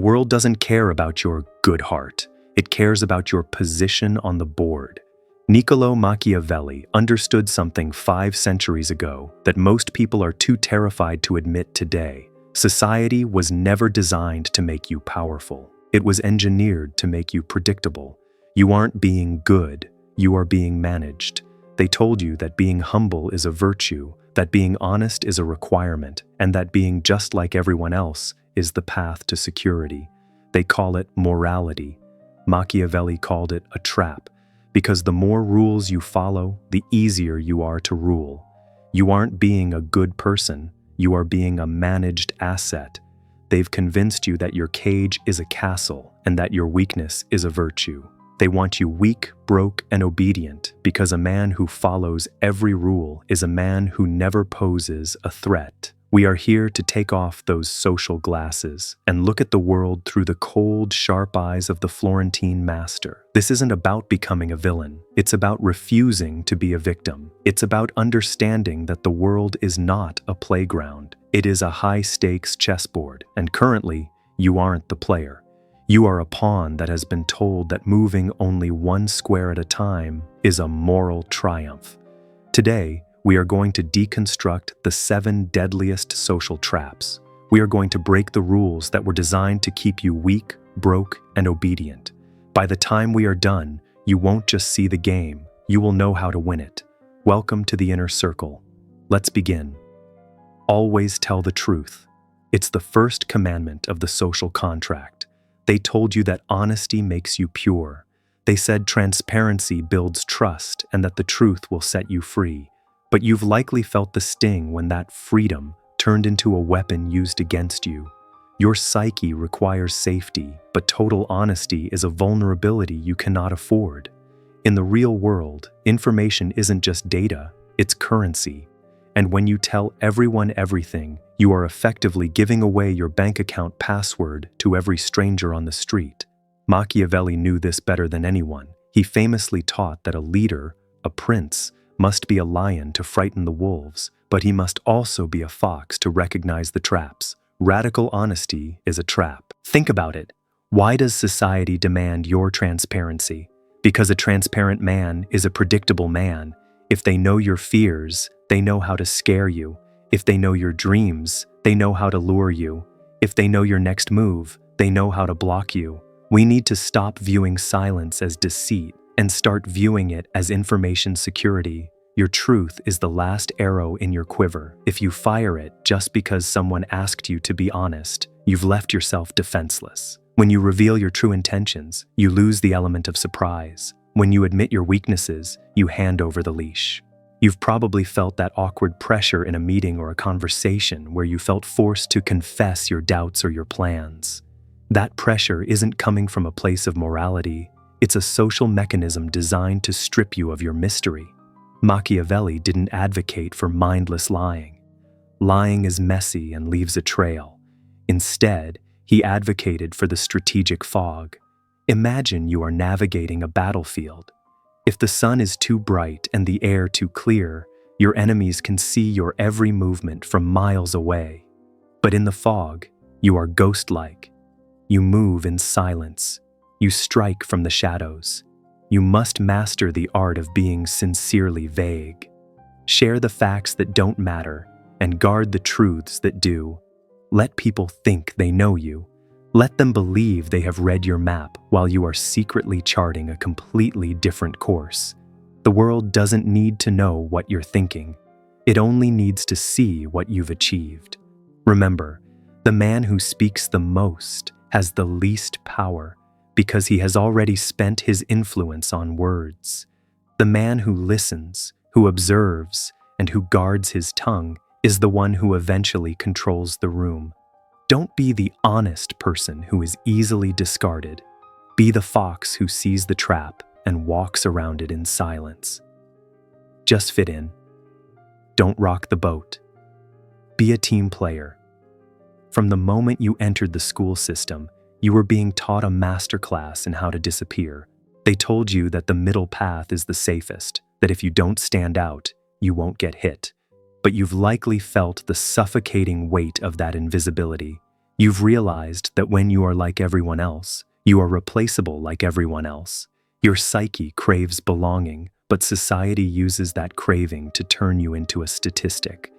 world doesn't care about your good heart. It cares about your position on the board. Niccolò Machiavelli understood something 5 centuries ago that most people are too terrified to admit today. Society was never designed to make you powerful. It was engineered to make you predictable. You aren't being good, you are being managed. They told you that being humble is a virtue, that being honest is a requirement, and that being just like everyone else is the path to security. They call it morality. Machiavelli called it a trap, because the more rules you follow, the easier you are to rule. You aren't being a good person, you are being a managed asset. They've convinced you that your cage is a castle and that your weakness is a virtue. They want you weak, broke, and obedient because a man who follows every rule is a man who never poses a threat. We are here to take off those social glasses and look at the world through the cold, sharp eyes of the Florentine master. This isn't about becoming a villain. It's about refusing to be a victim. It's about understanding that the world is not a playground. It is a high-stakes chessboard, and currently, you aren't the player. You are a pawn that has been told that moving only one square at a time is a moral triumph. Today, we are going to deconstruct the 7 deadliest social traps. We are going to break the rules that were designed to keep you weak, broke, and obedient. By the time we are done, you won't just see the game, you will know how to win it. Welcome to the inner circle. Let's begin. Always tell the truth. It's the first commandment of the social contract. They told you that honesty makes you pure. They said transparency builds trust and that the truth will set you free. But you've likely felt the sting when that freedom turned into a weapon used against you. Your psyche requires safety, but total honesty is a vulnerability you cannot afford. In the real world, information isn't just data, it's currency. And when you tell everyone everything, you are effectively giving away your bank account password to every stranger on the street. Machiavelli knew this better than anyone. He famously taught that a leader, a prince, must be a lion to frighten the wolves, but he must also be a fox to recognize the traps. Radical honesty is a trap. Think about it. Why does society demand your transparency? Because a transparent man is a predictable man. If they know your fears, they know how to scare you. If they know your dreams, they know how to lure you. If they know your next move, they know how to block you. We need to stop viewing silence as deceit and start viewing it as information security. Your truth is the last arrow in your quiver. If you fire it just because someone asked you to be honest, you've left yourself defenseless. When you reveal your true intentions, you lose the element of surprise. When you admit your weaknesses, you hand over the leash. You've probably felt that awkward pressure in a meeting or a conversation where you felt forced to confess your doubts or your plans. That pressure isn't coming from a place of morality. It's a social mechanism designed to strip you of your mystery. Machiavelli didn't advocate for mindless lying. Lying is messy and leaves a trail. Instead, he advocated for the strategic fog. Imagine you are navigating a battlefield. If the sun is too bright and the air too clear, your enemies can see your every movement from miles away. But in the fog, you are ghost-like. You move in silence. You strike from the shadows. You must master the art of being sincerely vague. Share the facts that don't matter and guard the truths that do. Let people think they know you. Let them believe they have read your map while you are secretly charting a completely different course. The world doesn't need to know what you're thinking. It only needs to see what you've achieved. Remember, the man who speaks the most has the least power because he has already spent his influence on words. The man who listens, who observes, and who guards his tongue is the one who eventually controls the room. Don't be the honest person who is easily discarded. Be the fox who sees the trap and walks around it in silence. Just fit in. Don't rock the boat. Be a team player. From the moment you entered the school system, you were being taught a masterclass in how to disappear. They told you that the middle path is the safest, that if you don't stand out, you won't get hit. But you've likely felt the suffocating weight of that invisibility. You've realized that when you are like everyone else, you are replaceable like everyone else. Your psyche craves belonging, but society uses that craving to turn you into a statistic.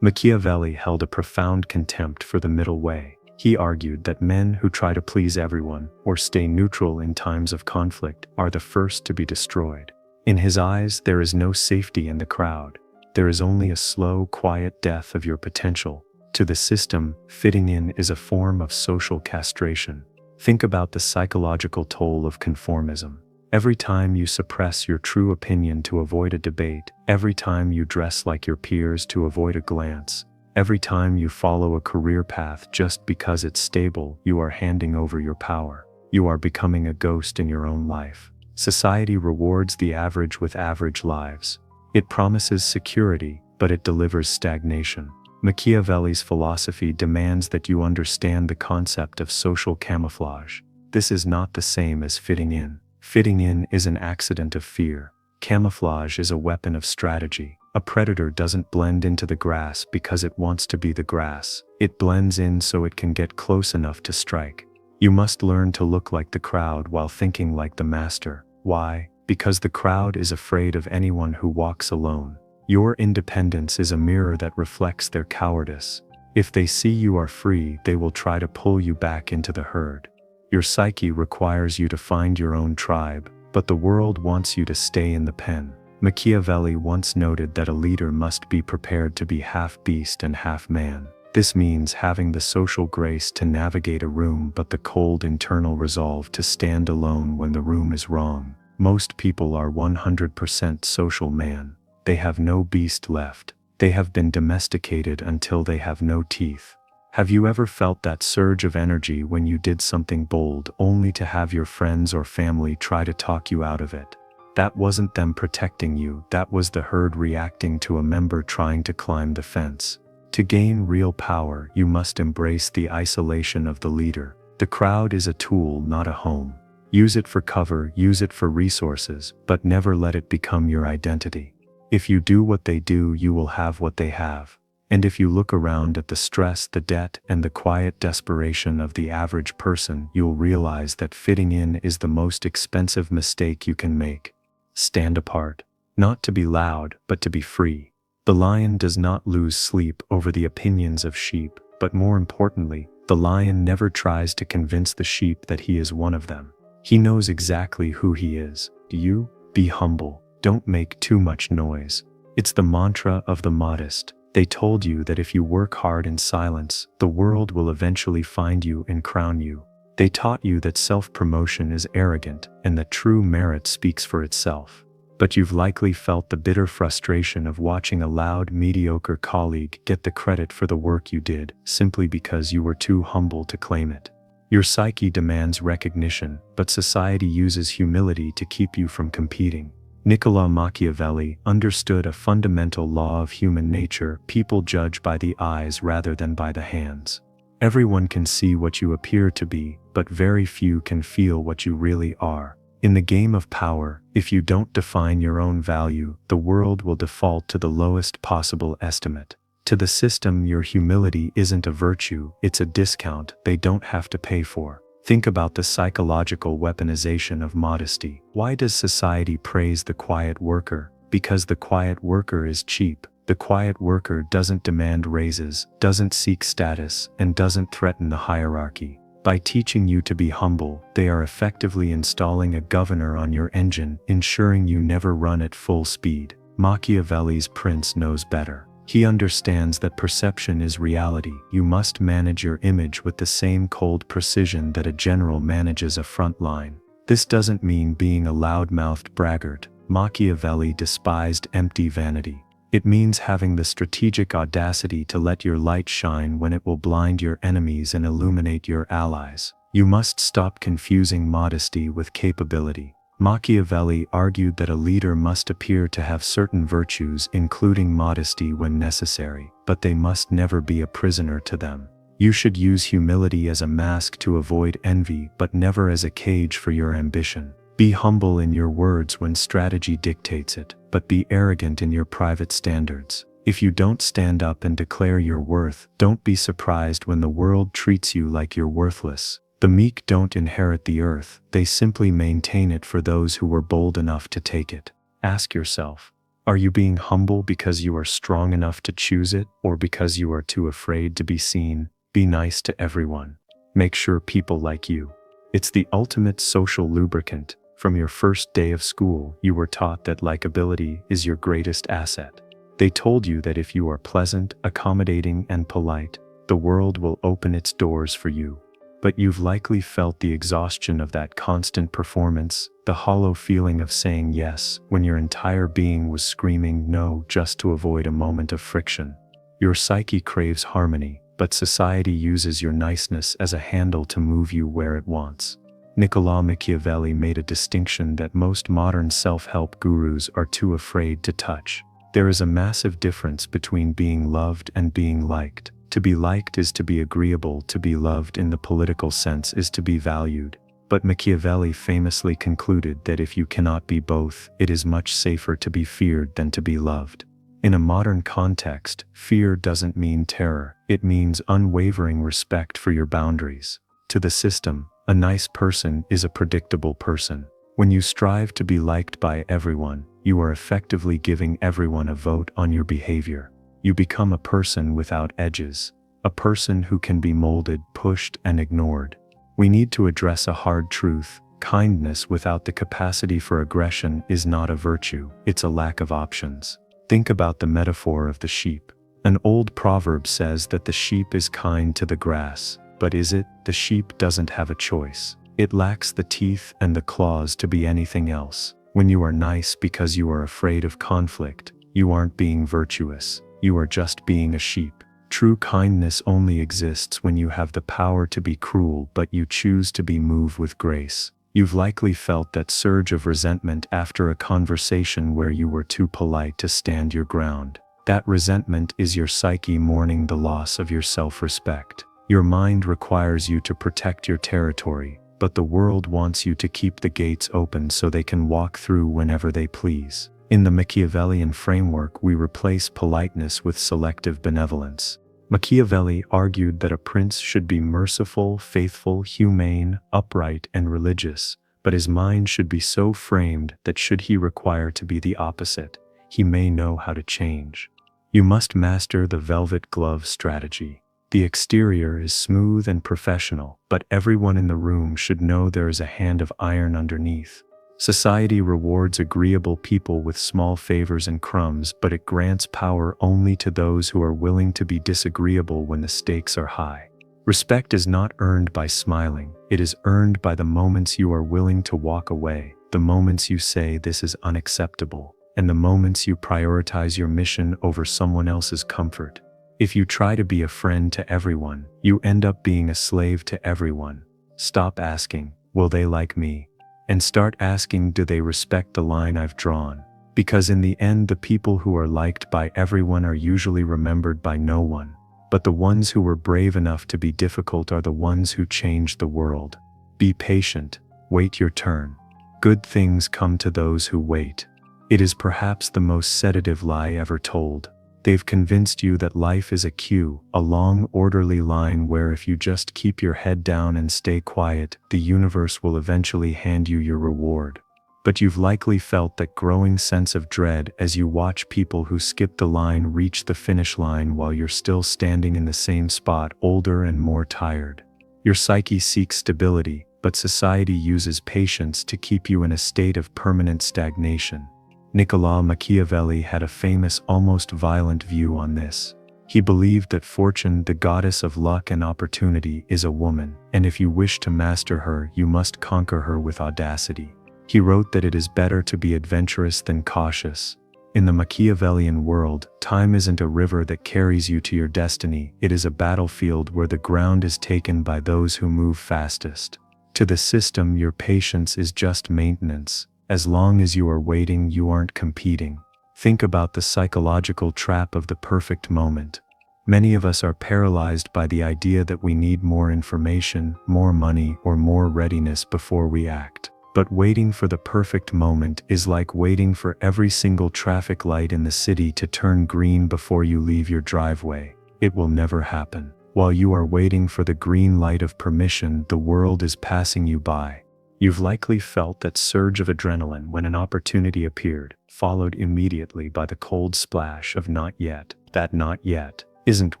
Machiavelli held a profound contempt for the middle way. He argued that men who try to please everyone or stay neutral in times of conflict are the first to be destroyed. In his eyes, there is no safety in the crowd. There is only a slow, quiet death of your potential. To the system, fitting in is a form of social castration. Think about the psychological toll of conformism. Every time you suppress your true opinion to avoid a debate, every time you dress like your peers to avoid a glance, every time you follow a career path just because it's stable, you are handing over your power. You are becoming a ghost in your own life. Society rewards the average with average lives. It promises security, but it delivers stagnation. Machiavelli's philosophy demands that you understand the concept of social camouflage. This is not the same as fitting in. Fitting in is an accident of fear. Camouflage is a weapon of strategy. A predator doesn't blend into the grass because it wants to be the grass. It blends in so it can get close enough to strike. You must learn to look like the crowd while thinking like the master. Why? Because the crowd is afraid of anyone who walks alone. Your independence is a mirror that reflects their cowardice. If they see you are free, they will try to pull you back into the herd. Your psyche requires you to find your own tribe, but the world wants you to stay in the pen. Machiavelli once noted that a leader must be prepared to be half beast and half man. This means having the social grace to navigate a room but the cold internal resolve to stand alone when the room is wrong. Most people are 100% social man. They have no beast left. They have been domesticated until they have no teeth. Have you ever felt that surge of energy when you did something bold only to have your friends or family try to talk you out of it? That wasn't them protecting you, that was the herd reacting to a member trying to climb the fence. To gain real power, you must embrace the isolation of the leader. The crowd is a tool, not a home. Use it for cover, use it for resources, but never let it become your identity. If you do what they do, you will have what they have. And if you look around at the stress, the debt, and the quiet desperation of the average person, you'll realize that fitting in is the most expensive mistake you can make. Stand apart. Not to be loud, but to be free. The lion does not lose sleep over the opinions of sheep, but more importantly, the lion never tries to convince the sheep that he is one of them. He knows exactly who he is. You, be humble. Don't make too much noise. It's the mantra of the modest. They told you that if you work hard in silence, the world will eventually find you and crown you. They taught you that self-promotion is arrogant and that true merit speaks for itself. But you've likely felt the bitter frustration of watching a loud, mediocre colleague get the credit for the work you did simply because you were too humble to claim it. Your psyche demands recognition, but society uses humility to keep you from competing. Niccolò Machiavelli understood a fundamental law of human nature: people judge by the eyes rather than by the hands. Everyone can see what you appear to be, but very few can feel what you really are. In the game of power, if you don't define your own value, the world will default to the lowest possible estimate. To the system, your humility isn't a virtue, it's a discount they don't have to pay for. Think about the psychological weaponization of modesty. Why does society praise the quiet worker? Because the quiet worker is cheap. The quiet worker doesn't demand raises, doesn't seek status, and doesn't threaten the hierarchy. By teaching you to be humble, they are effectively installing a governor on your engine, ensuring you never run at full speed. Machiavelli's prince knows better. He understands that perception is reality. You must manage your image with the same cold precision that a general manages a front line. This doesn't mean being a loud-mouthed braggart. Machiavelli despised empty vanity. It means having the strategic audacity to let your light shine when it will blind your enemies and illuminate your allies. You must stop confusing modesty with capability. Machiavelli argued that a leader must appear to have certain virtues, including modesty when necessary, but they must never be a prisoner to them. You should use humility as a mask to avoid envy, but never as a cage for your ambition. Be humble in your words when strategy dictates it, but be arrogant in your private standards. If you don't stand up and declare your worth, don't be surprised when the world treats you like you're worthless. The meek don't inherit the earth, they simply maintain it for those who were bold enough to take it. Ask yourself, are you being humble because you are strong enough to choose it, or because you are too afraid to be seen? Be nice to everyone. Make sure people like you. It's the ultimate social lubricant. From your first day of school, you were taught that likability is your greatest asset. They told you that if you are pleasant, accommodating, and polite, the world will open its doors for you. But you've likely felt the exhaustion of that constant performance, the hollow feeling of saying yes when your entire being was screaming no just to avoid a moment of friction. Your psyche craves harmony, but society uses your niceness as a handle to move you where it wants. Niccolò Machiavelli made a distinction that most modern self-help gurus are too afraid to touch. There is a massive difference between being loved and being liked. To be liked is to be agreeable, to be loved in the political sense is to be valued. But Machiavelli famously concluded that if you cannot be both, it is much safer to be feared than to be loved. In a modern context, fear doesn't mean terror, it means unwavering respect for your boundaries. To the system, a nice person is a predictable person. When you strive to be liked by everyone, you are effectively giving everyone a vote on your behavior. You become a person without edges, a person who can be molded, pushed, and ignored. We need to address a hard truth. Kindness without the capacity for aggression is not a virtue, it's a lack of options. Think about the metaphor of the sheep. An old proverb says that the sheep is kind to the grass, but is it? The sheep doesn't have a choice. It lacks the teeth and the claws to be anything else. When you are nice because you are afraid of conflict, you aren't being virtuous, you are just being a sheep. True kindness only exists when you have the power to be cruel but you choose to be moved with grace. You've likely felt that surge of resentment after a conversation where you were too polite to stand your ground. That resentment is your psyche mourning the loss of your self-respect. Your mind requires you to protect your territory, but the world wants you to keep the gates open so they can walk through whenever they please. In the Machiavellian framework, we replace politeness with selective benevolence. Machiavelli argued that a prince should be merciful, faithful, humane, upright, and religious, but his mind should be so framed that should he require to be the opposite, he may know how to change. You must master the velvet glove strategy. The exterior is smooth and professional, but everyone in the room should know there is a hand of iron underneath. Society rewards agreeable people with small favors and crumbs, but it grants power only to those who are willing to be disagreeable when the stakes are high. Respect is not earned by smiling, it is earned by the moments you are willing to walk away, the moments you say this is unacceptable, and the moments you prioritize your mission over someone else's comfort. If you try to be a friend to everyone, you end up being a slave to everyone. Stop asking, will they like me? And start asking, do they respect the line I've drawn? Because in the end, the people who are liked by everyone are usually remembered by no one. But the ones who were brave enough to be difficult are the ones who changed the world. Be patient, wait your turn. Good things come to those who wait. It is perhaps the most sedative lie ever told. They've convinced you that life is a queue, a long, orderly line where if you just keep your head down and stay quiet, the universe will eventually hand you your reward. But you've likely felt that growing sense of dread as you watch people who skip the line reach the finish line while you're still standing in the same spot, older and more tired. Your psyche seeks stability, but society uses patience to keep you in a state of permanent stagnation. Niccolò Machiavelli had a famous, almost violent view on this. He believed that fortune, the goddess of luck and opportunity, is a woman, and if you wish to master her, you must conquer her with audacity. He wrote that it is better to be adventurous than cautious. In the Machiavellian world, time isn't a river that carries you to your destiny, it is a battlefield where the ground is taken by those who move fastest. To the system, your patience is just maintenance. As long as you are waiting, you aren't competing. Think about the psychological trap of the perfect moment. Many of us are paralyzed by the idea that we need more information, more money, or more readiness before we act. But waiting for the perfect moment is like waiting for every single traffic light in the city to turn green before you leave your driveway. It will never happen. While you are waiting for the green light of permission, the world is passing you by. You've likely felt that surge of adrenaline when an opportunity appeared, followed immediately by the cold splash of not yet. That not yet isn't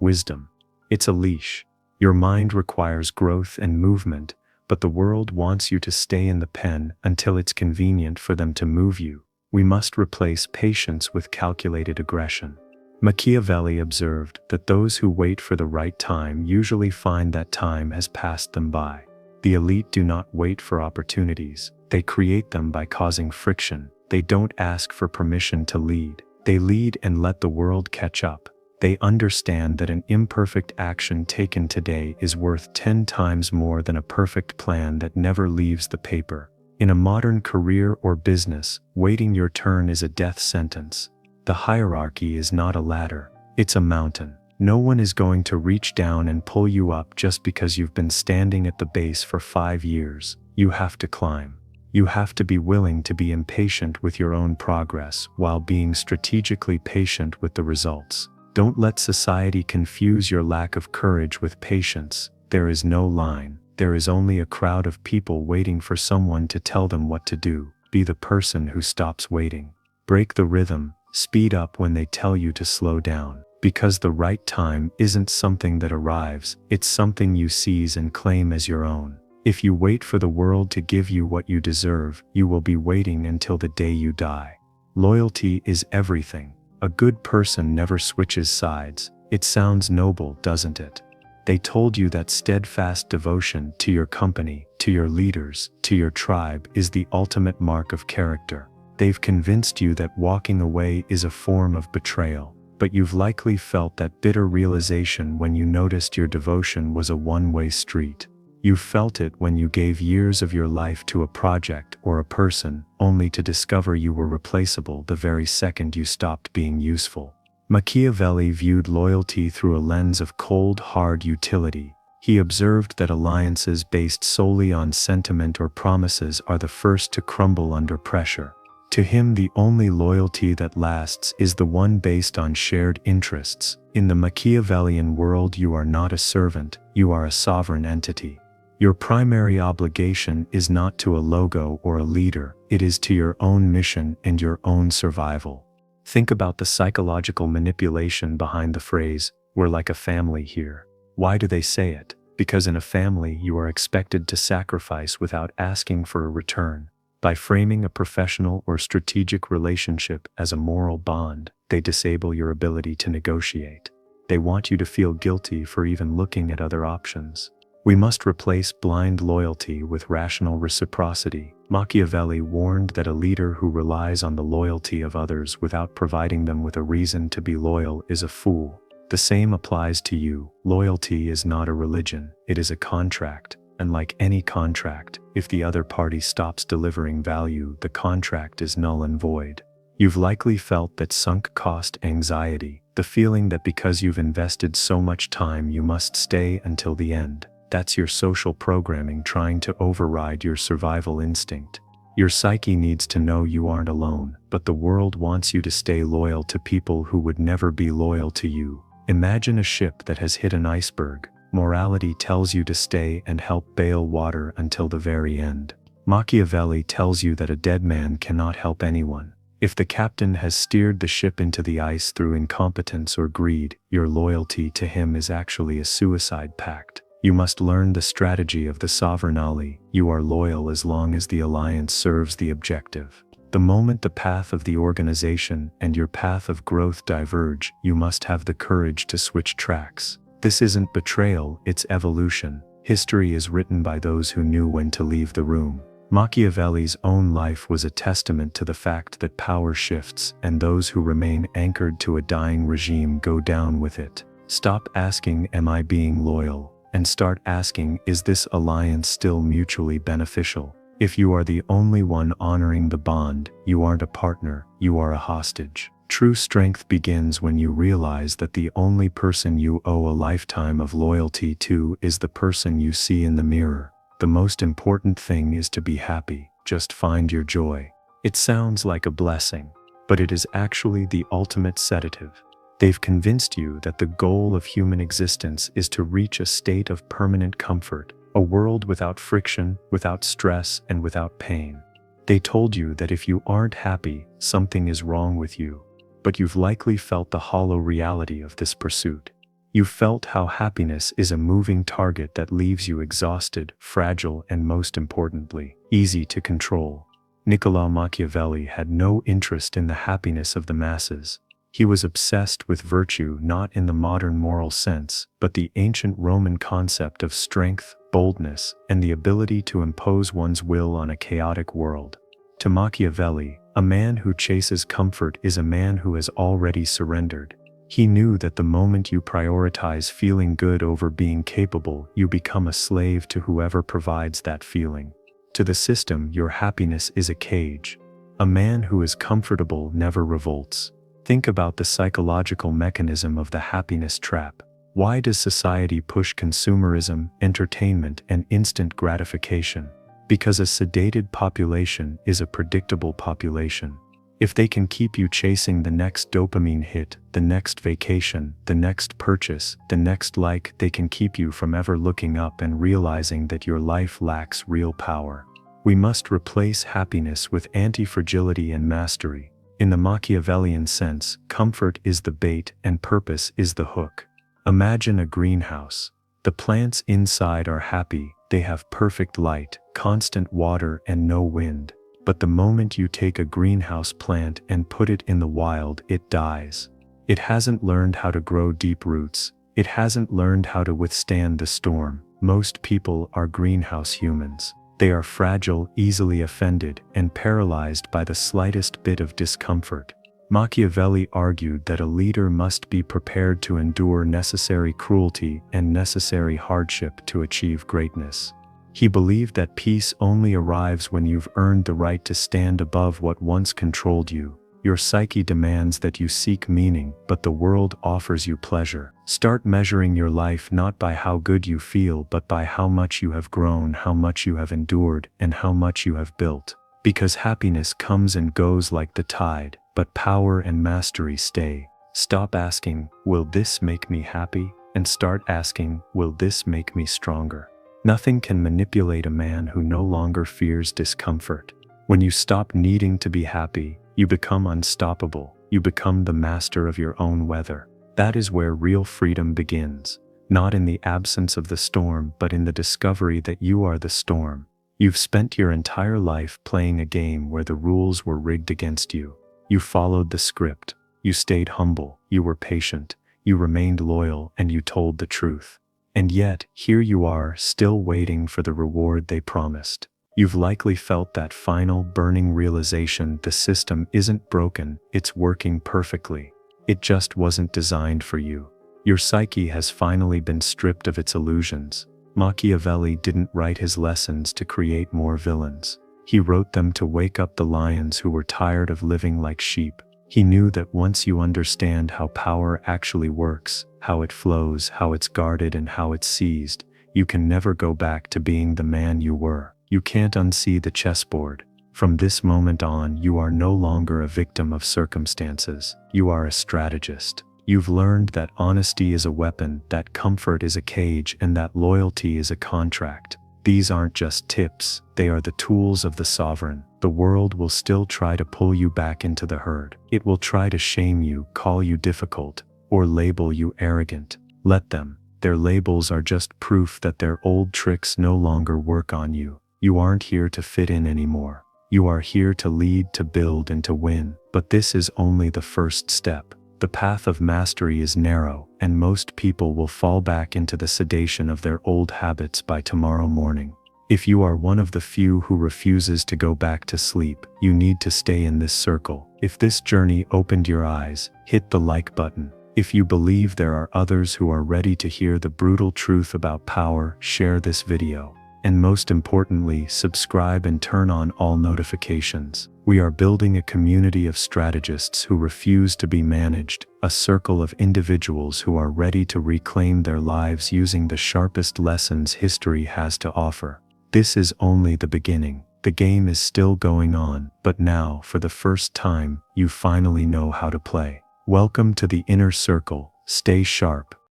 wisdom. It's a leash. Your mind requires growth and movement, but the world wants you to stay in the pen until it's convenient for them to move you. We must replace patience with calculated aggression. Machiavelli observed that those who wait for the right time usually find that time has passed them by. The elite do not wait for opportunities. They create them by causing friction. They don't ask for permission to lead. They lead and let the world catch up. They understand that an imperfect action taken today is worth 10 times more than a perfect plan that never leaves the paper. In a modern career or business, waiting your turn is a death sentence. The hierarchy is not a ladder, it's a mountain. No one is going to reach down and pull you up just because you've been standing at the base for 5 years. You have to climb. You have to be willing to be impatient with your own progress while being strategically patient with the results. Don't let society confuse your lack of courage with patience. There is no line. There is only a crowd of people waiting for someone to tell them what to do. Be the person who stops waiting. Break the rhythm. Speed up when they tell you to slow down. Because the right time isn't something that arrives, it's something you seize and claim as your own. If you wait for the world to give you what you deserve, you will be waiting until the day you die. Loyalty is everything. A good person never switches sides. It sounds noble, doesn't it? They told you that steadfast devotion to your company, to your leaders, to your tribe is the ultimate mark of character. They've convinced you that walking away is a form of betrayal, but you've likely felt that bitter realization when you noticed your devotion was a one-way street. You felt it when you gave years of your life to a project or a person, only to discover you were replaceable the very second you stopped being useful. Machiavelli viewed loyalty through a lens of cold, hard utility. He observed that alliances based solely on sentiment or promises are the first to crumble under pressure. To him, the only loyalty that lasts is the one based on shared interests. In the Machiavellian world, you are not a servant, you are a sovereign entity. Your primary obligation is not to a logo or a leader, it is to your own mission and your own survival. Think about the psychological manipulation behind the phrase, "We're like a family here." Why do they say it? Because in a family you are expected to sacrifice without asking for a return. By framing a professional or strategic relationship as a moral bond, they disable your ability to negotiate. They want you to feel guilty for even looking at other options. We must replace blind loyalty with rational reciprocity. Machiavelli warned that a leader who relies on the loyalty of others without providing them with a reason to be loyal is a fool. The same applies to you. Loyalty is not a religion, it is a contract. And like any contract, if the other party stops delivering value, the contract is null and void. You've likely felt that sunk cost anxiety, the feeling that because you've invested so much time you must stay until the end. That's your social programming trying to override your survival instinct. Your psyche needs to know you aren't alone, but the world wants you to stay loyal to people who would never be loyal to you. Imagine a ship that has hit an iceberg. Morality tells you to stay and help bail water until the very end. Machiavelli tells you that a dead man cannot help anyone. If the captain has steered the ship into the ice through incompetence or greed, your loyalty to him is actually a suicide pact. You must learn the strategy of the sovereign ally. You are loyal as long as the alliance serves the objective. The moment the path of the organization and your path of growth diverge, you must have the courage to switch tracks. This isn't betrayal, it's evolution. History is written by those who knew when to leave the room. Machiavelli's own life was a testament to the fact that power shifts, and those who remain anchored to a dying regime go down with it. Stop asking, "Am I being loyal?" and start asking, "Is this alliance still mutually beneficial?" If you are the only one honoring the bond, you aren't a partner, you are a hostage. True strength begins when you realize that the only person you owe a lifetime of loyalty to is the person you see in the mirror. The most important thing is to be happy. just find your joy. It sounds like a blessing, but it is actually the ultimate sedative. They've convinced you that the goal of human existence is to reach a state of permanent comfort, a world without friction, without stress, and without pain. They told you that if you aren't happy, something is wrong with you. But you've likely felt the hollow reality of this pursuit. You've felt how happiness is a moving target that leaves you exhausted, fragile, and most importantly, easy to control. Niccolò Machiavelli had no interest in the happiness of the masses. He was obsessed with virtue not in the modern moral sense, but the ancient Roman concept of strength, boldness, and the ability to impose one's will on a chaotic world. To Machiavelli, a man who chases comfort is a man who has already surrendered. He knew that the moment you prioritize feeling good over being capable, you become a slave to whoever provides that feeling. To the system, your happiness is a cage. A man who is comfortable never revolts. Think about the psychological mechanism of the happiness trap. Why does society push consumerism, entertainment, and instant gratification? Because a sedated population is a predictable population. If they can keep you chasing the next dopamine hit, the next vacation, the next purchase, the next like, they can keep you from ever looking up and realizing that your life lacks real power. We must replace happiness with anti-fragility and mastery. In the Machiavellian sense, comfort is the bait and purpose is the hook. Imagine a greenhouse. The plants inside are happy, they have perfect light, constant water, and no wind. But the moment you take a greenhouse plant and put it in the wild, it dies. It hasn't learned how to grow deep roots. It hasn't learned how to withstand the storm. Most people are greenhouse humans. They are fragile, easily offended, and paralyzed by the slightest bit of discomfort. Machiavelli argued that a leader must be prepared to endure necessary cruelty and necessary hardship to achieve greatness. He believed that peace only arrives when you've earned the right to stand above what once controlled you. Your psyche demands that you seek meaning, but the world offers you pleasure. Start measuring your life not by how good you feel, but by how much you have grown, how much you have endured, and how much you have built. Because happiness comes and goes like the tide, but power and mastery stay. Stop asking, "Will this make me happy?" and start asking, "Will this make me stronger?" Nothing can manipulate a man who no longer fears discomfort. When you stop needing to be happy, you become unstoppable. You become the master of your own weather. That is where real freedom begins. Not in the absence of the storm, but in the discovery that you are the storm. You've spent your entire life playing a game where the rules were rigged against you. You followed the script. You stayed humble. You were patient. You remained loyal, and you told the truth. And yet, here you are, still waiting for the reward they promised. You've likely felt that final, burning realization the system isn't broken, it's working perfectly. It just wasn't designed for you. Your psyche has finally been stripped of its illusions. Machiavelli didn't write his lessons to create more villains. He wrote them to wake up the lions who were tired of living like sheep. He knew that once you understand how power actually works, how it flows, how it's guarded, and how it's seized, you can never go back to being the man you were. You can't unsee the chessboard. From this moment on, you are no longer a victim of circumstances. You are a strategist. You've learned that honesty is a weapon, that comfort is a cage, and that loyalty is a contract. These aren't just tips, they are the tools of the sovereign. The world will still try to pull you back into the herd. It will try to shame you, call you difficult, or label you arrogant. Let them. Their labels are just proof that their old tricks no longer work on you. You aren't here to fit in anymore. You are here to lead, to build, and to win. But this is only the first step. The path of mastery is narrow, and most people will fall back into the sedation of their old habits by tomorrow morning. If you are one of the few who refuses to go back to sleep, you need to stay in this circle. If this journey opened your eyes, hit the like button. If you believe there are others who are ready to hear the brutal truth about power, share this video. And most importantly, subscribe and turn on all notifications. We are building a community of strategists who refuse to be managed, a circle of individuals who are ready to reclaim their lives using the sharpest lessons history has to offer. This is only the beginning. The game is still going on, but now, for the first time, you finally know how to play. Welcome to the inner circle. Stay sharp.